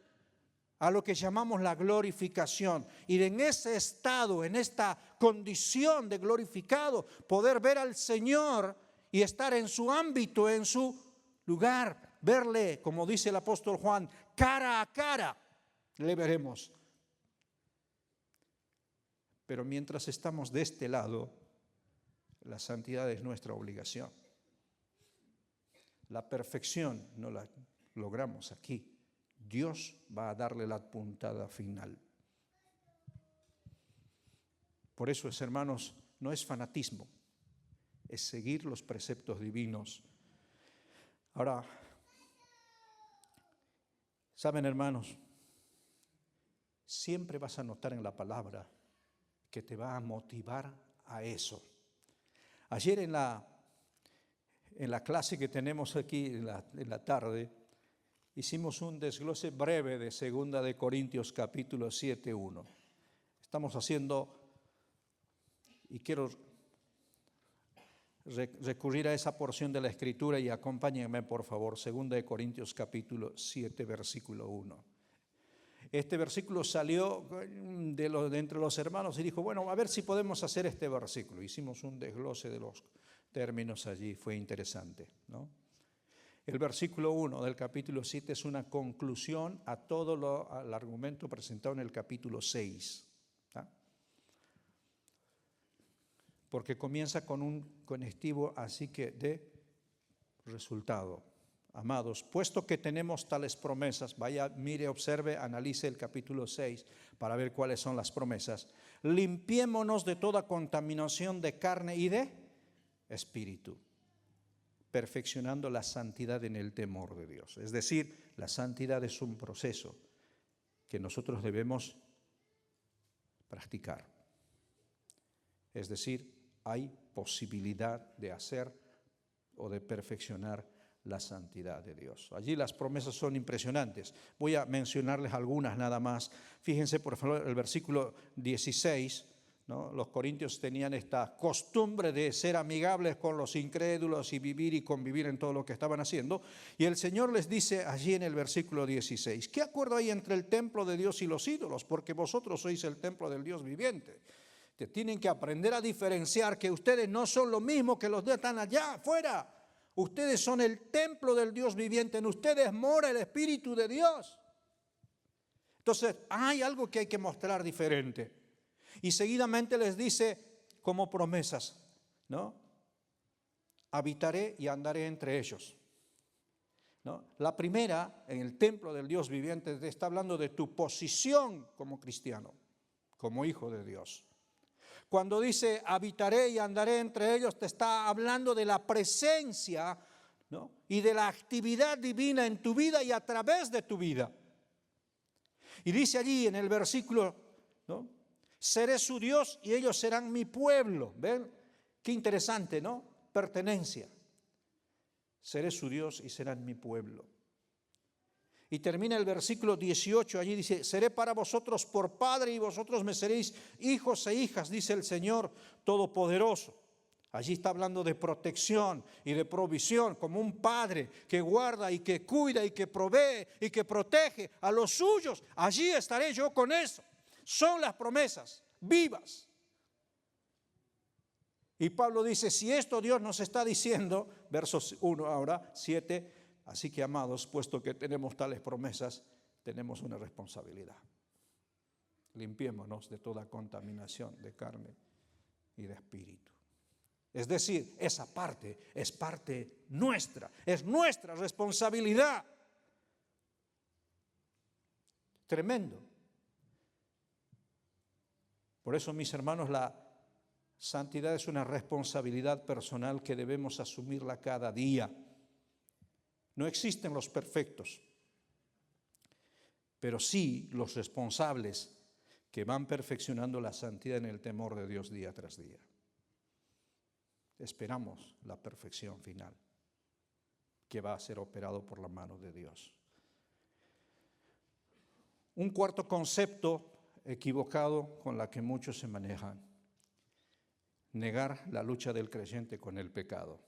a lo que llamamos la glorificación. Y en ese estado, en esta condición de glorificado, poder ver al Señor y estar en su ámbito, en su lugar, verle, como dice el apóstol Juan, cara a cara, le veremos. Pero mientras estamos de este lado, la santidad es nuestra obligación. La perfección no la logramos aquí. Dios va a darle la puntada final. Por eso, hermanos, no es fanatismo, es seguir los preceptos divinos. Ahora, ¿saben, hermanos? Siempre vas a notar en la palabra que te va a motivar a eso. Ayer en la clase que tenemos aquí en la tarde, hicimos un desglose breve de 2 de Corintios capítulo 7:1. Estamos haciendo, y quiero recurrir a esa porción de la Escritura y acompáñenme por favor, 2 de Corintios capítulo 7, versículo 1. Este versículo salió de entre los hermanos y dijo, bueno, a ver si podemos hacer este versículo. Hicimos un desglose de los términos allí, fue interesante, ¿no? El versículo 1 del capítulo 7 es una conclusión a todo el argumento presentado en el capítulo 6. ¿tá? Porque comienza con un conectivo así que de resultado. Amados, puesto que tenemos tales promesas, vaya, mire, observe, analice el capítulo 6 para ver cuáles son las promesas. Limpiémonos de toda contaminación de carne y de espíritu, perfeccionando la santidad en el temor de Dios. Es decir, la santidad es un proceso que nosotros debemos practicar. Es decir, hay posibilidad de hacer o de perfeccionar la santidad de Dios. Allí las promesas son impresionantes. Voy a mencionarles algunas nada más. Fíjense, por favor, el versículo 16, ¿no? Los corintios tenían esta costumbre de ser amigables con los incrédulos y vivir y convivir en todo lo que estaban haciendo. Y el Señor les dice allí en el versículo 16, ¿qué acuerdo hay entre el templo de Dios y los ídolos? Porque vosotros sois el templo del Dios viviente. Tienen que aprender a diferenciar que ustedes no son lo mismo que los de están allá afuera. Ustedes son el templo del Dios viviente. En ustedes mora el Espíritu de Dios. Entonces, hay algo que hay que mostrar diferente. Y seguidamente les dice como promesas, ¿no? Habitaré y andaré entre ellos. ¿No? La primera, en el templo del Dios viviente, te está hablando de tu posición como cristiano, como hijo de Dios. Cuando dice habitaré y andaré entre ellos, te está hablando de la presencia, ¿no? Y de la actividad divina en tu vida y a través de tu vida. Y dice allí en el versículo, ¿no? Seré su Dios y ellos serán mi pueblo. ¿Ven? Qué interesante, ¿no? Pertenencia. Seré su Dios y serán mi pueblo. Y termina el versículo 18, allí dice, seré para vosotros por padre y vosotros me seréis hijos e hijas, dice el Señor Todopoderoso. Allí está hablando de protección y de provisión, como un padre que guarda y que cuida y que provee y que protege a los suyos. Allí estaré yo con eso. Son las promesas vivas. Y Pablo dice, si esto Dios nos está diciendo, versos 1 ahora, 7, así que amados, puesto que tenemos tales promesas, tenemos una responsabilidad. Limpiémonos de toda contaminación de carne y de espíritu. Es decir, esa parte es parte nuestra, es nuestra responsabilidad. Tremendo. Por eso, mis hermanos, la santidad es una responsabilidad personal que debemos asumirla cada día. No existen los perfectos, pero sí los responsables que van perfeccionando la santidad en el temor de Dios día tras día. Esperamos la perfección final que va a ser operado por la mano de Dios. Un cuarto concepto equivocado con la que muchos se manejan: negar la lucha del creyente con el pecado.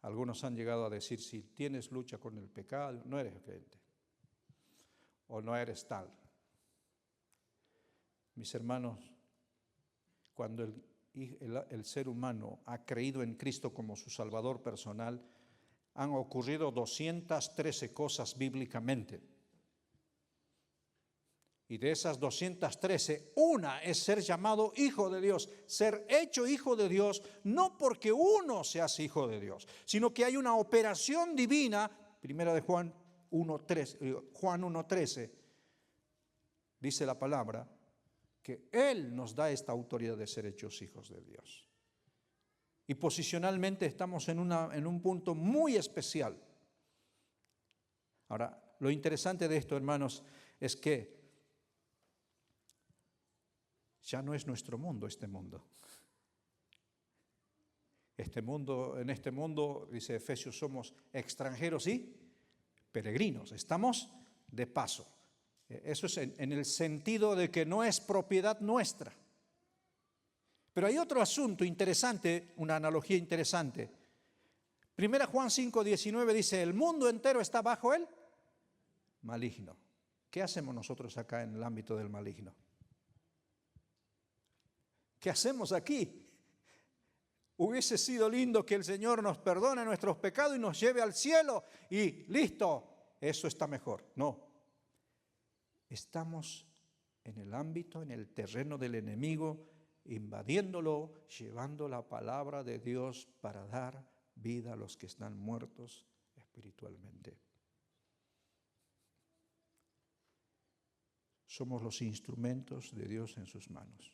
Algunos han llegado a decir, si tienes lucha con el pecado, no eres creyente o no eres tal. Mis hermanos, cuando el ser humano ha creído en Cristo como su Salvador personal, han ocurrido 213 cosas bíblicamente. Y de esas 213, una es ser llamado hijo de Dios, ser hecho hijo de Dios, no porque uno se hace hijo de Dios, sino que hay una operación divina. Primera de Juan 1:13, dice la palabra, que Él nos da esta autoridad de ser hechos hijos de Dios. Y posicionalmente estamos en un punto muy especial. Ahora, lo interesante de esto, hermanos, es que ya no es nuestro mundo este mundo. En este mundo, dice Efesios, somos extranjeros y peregrinos. Estamos de paso. Eso es en el sentido de que no es propiedad nuestra. Pero hay otro asunto interesante, una analogía interesante. Primera Juan 5:19 dice, el mundo entero está bajo el maligno. ¿Qué hacemos nosotros acá en el ámbito del maligno? ¿Qué hacemos aquí? Hubiese sido lindo que el Señor nos perdone nuestros pecados y nos lleve al cielo y listo, eso está mejor. No, estamos en el ámbito, en el terreno del enemigo, invadiéndolo, llevando la palabra de Dios para dar vida a los que están muertos espiritualmente. Somos los instrumentos de Dios en sus manos.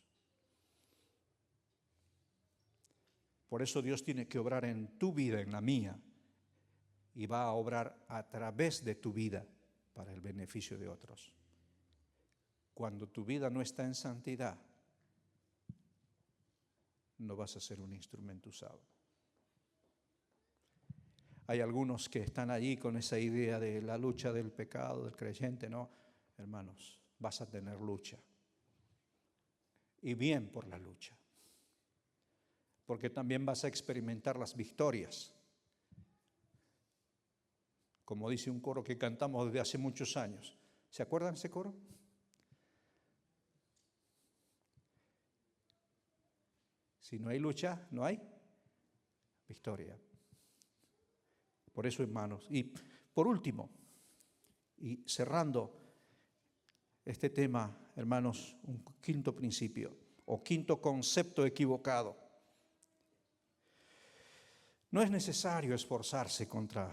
Por eso Dios tiene que obrar en tu vida, en la mía, y va a obrar a través de tu vida para el beneficio de otros. Cuando tu vida no está en santidad, no vas a ser un instrumento usado. Hay algunos que están allí con esa idea de la lucha del pecado, del creyente. No, hermanos, vas a tener lucha. Y bien por la lucha. Porque también vas a experimentar las victorias. Como dice un coro que cantamos desde hace muchos años. ¿Se acuerdan ese coro? Si no hay lucha, no hay victoria. Por eso, hermanos. Y por último, y cerrando este tema, hermanos, un quinto principio o quinto concepto equivocado. No es necesario esforzarse contra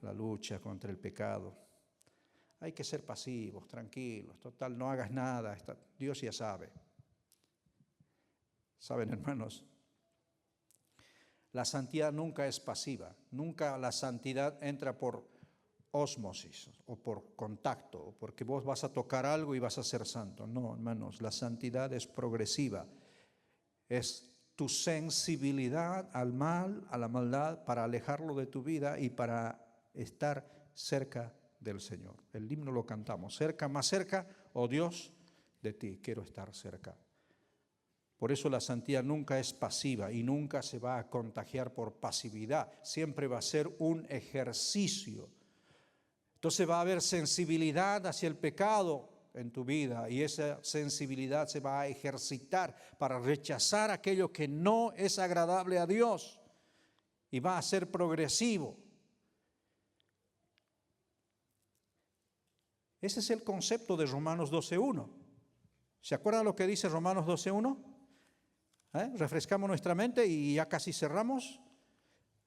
la lucha, contra el pecado. Hay que ser pasivos, tranquilos, total, no hagas nada, Dios ya sabe. Saben, hermanos, la santidad nunca es pasiva, nunca la santidad entra por ósmosis o por contacto, o porque vos vas a tocar algo y vas a ser santo. No, hermanos, la santidad es progresiva, es tu sensibilidad al mal, a la maldad, para alejarlo de tu vida y para estar cerca del Señor. El himno lo cantamos, cerca, más cerca, oh Dios, de ti quiero estar cerca. Por eso la santidad nunca es pasiva y nunca se va a contagiar por pasividad, siempre va a ser un ejercicio. Entonces va a haber sensibilidad hacia el pecado en tu vida y esa sensibilidad se va a ejercitar para rechazar aquello que no es agradable a Dios y va a ser progresivo. Ese es el concepto de Romanos 12:1. ¿Se acuerdan lo que dice Romanos 12:1? Refrescamos nuestra mente y ya casi cerramos.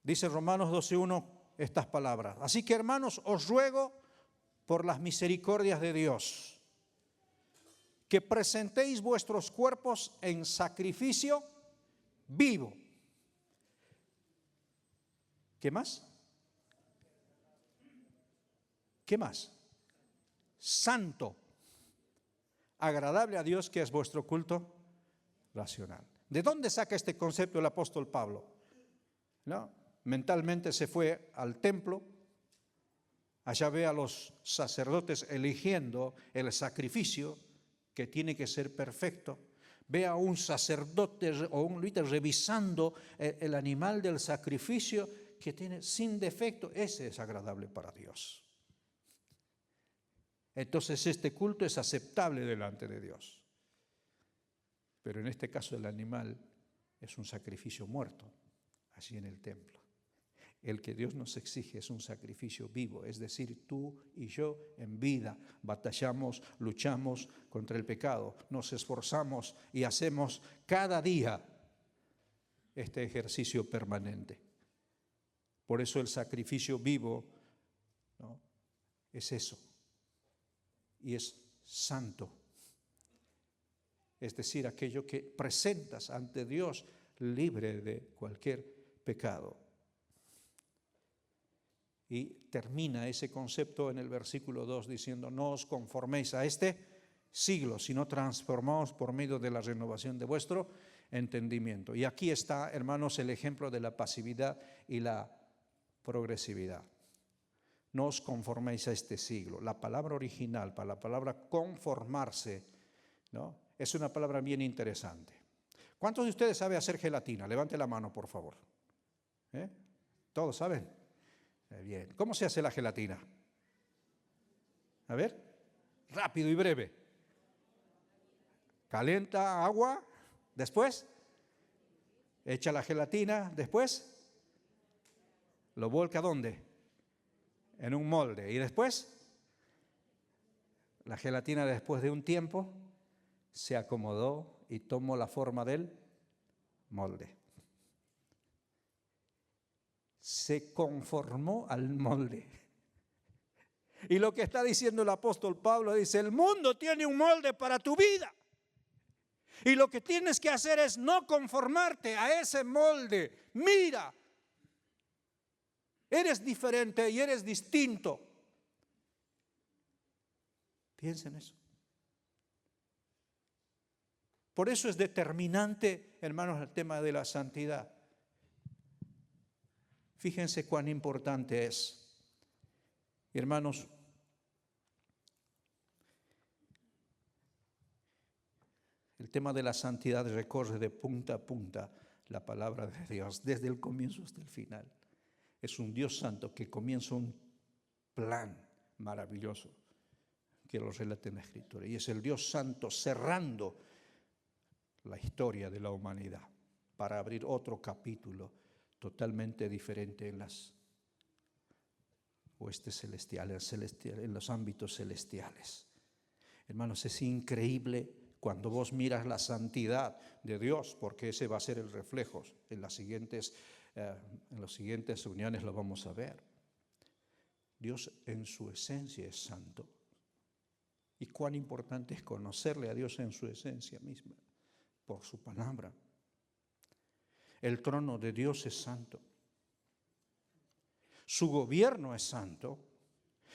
Dice Romanos 12:1 estas palabras. Así que, hermanos, os ruego por las misericordias de Dios que presentéis vuestros cuerpos en sacrificio vivo. ¿Qué más? ¿Qué más? Santo, agradable a Dios, que es vuestro culto racional. ¿De dónde saca este concepto el apóstol Pablo? ¿No? Mentalmente se fue al templo, allá ve a los sacerdotes eligiendo el sacrificio que tiene que ser perfecto, ve a un sacerdote o un levita revisando el animal del sacrificio que tiene sin defecto, ese es agradable para Dios. Entonces este culto es aceptable delante de Dios. Pero en este caso el animal es un sacrificio muerto, allí en el templo. El que Dios nos exige es un sacrificio vivo, es decir, tú y yo en vida batallamos, luchamos contra el pecado, nos esforzamos y hacemos cada día este ejercicio permanente. Por eso el sacrificio vivo, ¿no?, es eso, y es santo. Es decir, aquello que presentas ante Dios libre de cualquier pecado. Y termina ese concepto en el versículo 2 diciendo: no os conforméis a este siglo, sino transformaos por medio de la renovación de vuestro entendimiento. Y aquí está, hermanos, el ejemplo de la pasividad y la progresividad. No os conforméis a este siglo. La palabra original para la palabra conformarse, ¿no?, es una palabra bien interesante. ¿Cuántos de ustedes saben hacer gelatina? Levante la mano, por favor. ¿Todos saben? Bien. ¿Cómo se hace la gelatina? A ver, rápido y breve. Calienta agua, después echa la gelatina, después lo vuelca ¿dónde? En un molde. Y después la gelatina, después de un tiempo, se acomodó y tomó la forma del molde. Se conformó al molde. Y lo que está diciendo el apóstol Pablo dice: el mundo tiene un molde para tu vida. Y lo que tienes que hacer es no conformarte a ese molde. Mira, eres diferente y eres distinto. Piensa en eso. Por eso es determinante, hermanos, el tema de la santidad. Fíjense cuán importante es. Hermanos, el tema de la santidad recorre de punta a punta la palabra de Dios, desde el comienzo hasta el final. Es un Dios santo que comienza un plan maravilloso que lo relata en la Escritura. Y es el Dios santo cerrando la historia de la humanidad. para abrir otro capítulo totalmente diferente en las huestes celestiales, en los ámbitos celestiales. Hermanos, es increíble cuando vos miras la santidad de Dios, porque ese va a ser el reflejo. En las siguientes reuniones lo vamos a ver. Dios en su esencia es santo. Y cuán importante es conocerle a Dios en su esencia misma, por su palabra. El trono de Dios es santo. Su gobierno es santo.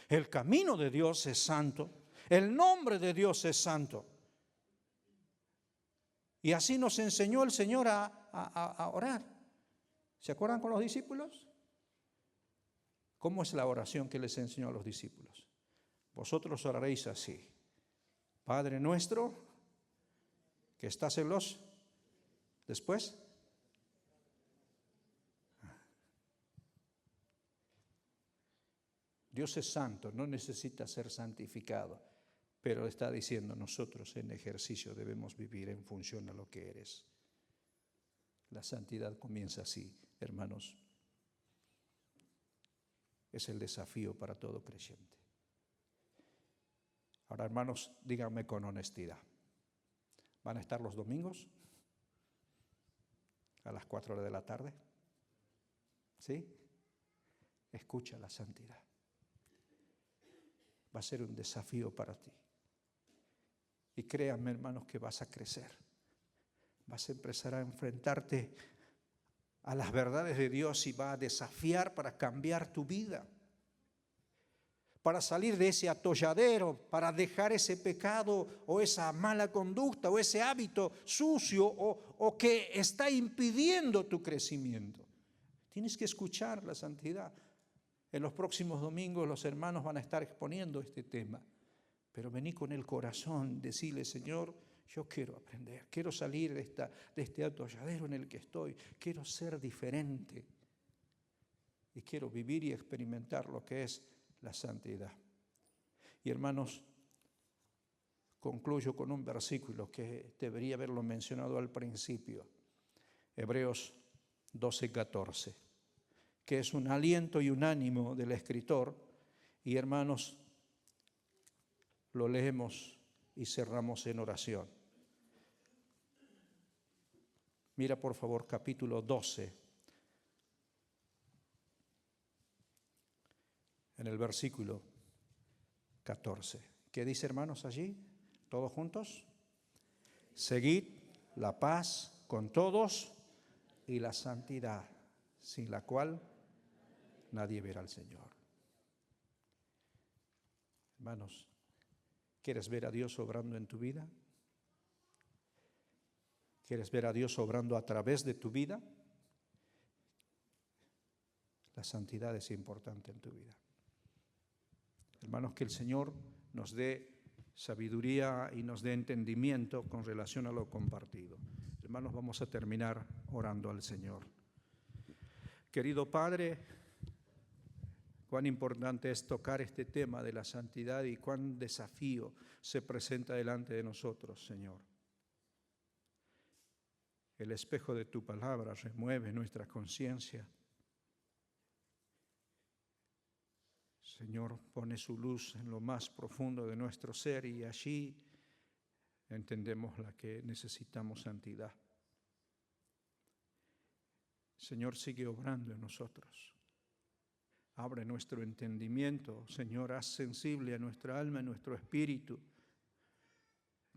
El camino de Dios es santo. El nombre de Dios es santo. Y así nos enseñó el Señor a orar. ¿Se acuerdan con los discípulos? ¿Cómo es la oración que les enseñó a los discípulos? Vosotros oraréis así: Padre nuestro, que estás en los... Después... Dios es santo, no necesita ser santificado, pero está diciendo nosotros en ejercicio debemos vivir en función a lo que eres. La santidad comienza así, hermanos. Es el desafío para todo creyente. Ahora, hermanos, díganme con honestidad. ¿Van a estar los domingos a las 4 de la tarde? ¿Sí? Escucha la santidad. Va a ser un desafío para ti. Y créanme, hermanos, que vas a crecer. Vas a empezar a enfrentarte a las verdades de Dios y va a desafiar para cambiar tu vida. Para salir de ese atolladero, para dejar ese pecado o esa mala conducta o ese hábito sucio o que está impidiendo tu crecimiento. Tienes que escuchar la santidad. En los próximos domingos los hermanos van a estar exponiendo este tema. Pero vení con el corazón, decirle: Señor, yo quiero aprender, quiero salir de este atolladero en el que estoy, quiero ser diferente y quiero vivir y experimentar lo que es la santidad. Y hermanos, concluyo con un versículo que debería haberlo mencionado al principio, Hebreos 12:14, que es un aliento y un ánimo del escritor. Y hermanos, lo leemos y cerramos en oración. Mira por favor capítulo 12, en el versículo 14. ¿Qué dice, hermanos, allí? ¿Todos juntos? Seguid la paz con todos y la santidad, sin la cual nadie verá al Señor. Hermanos, ¿quieres ver a Dios obrando en tu vida? ¿Quieres ver a Dios obrando a través de tu vida? La santidad es importante en tu vida. Hermanos, que el Señor nos dé sabiduría y nos dé entendimiento con relación a lo compartido. Hermanos, vamos a terminar orando al Señor. Querido Padre, cuán importante es tocar este tema de la santidad y cuán desafío se presenta delante de nosotros, Señor. El espejo de tu palabra remueve nuestra conciencia. Señor, pone su luz en lo más profundo de nuestro ser y allí entendemos la que necesitamos santidad. Señor, sigue obrando en nosotros. Abre nuestro entendimiento, Señor, haz sensible a nuestra alma y nuestro espíritu.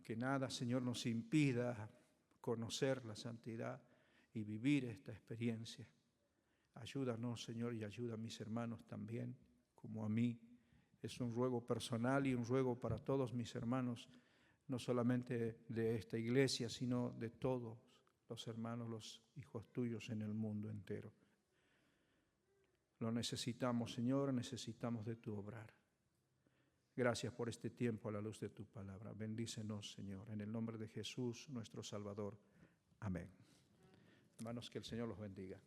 Que nada, Señor, nos impida conocer la santidad y vivir esta experiencia. Ayúdanos, Señor, y ayuda a mis hermanos también, como a mí. Es un ruego personal y un ruego para todos mis hermanos, no solamente de esta iglesia, sino de todos los hermanos, los hijos tuyos en el mundo entero. Lo necesitamos, Señor, necesitamos de tu obrar. Gracias por este tiempo a la luz de tu palabra. Bendícenos, Señor, en el nombre de Jesús, nuestro Salvador. Amén. Hermanos, que el Señor los bendiga.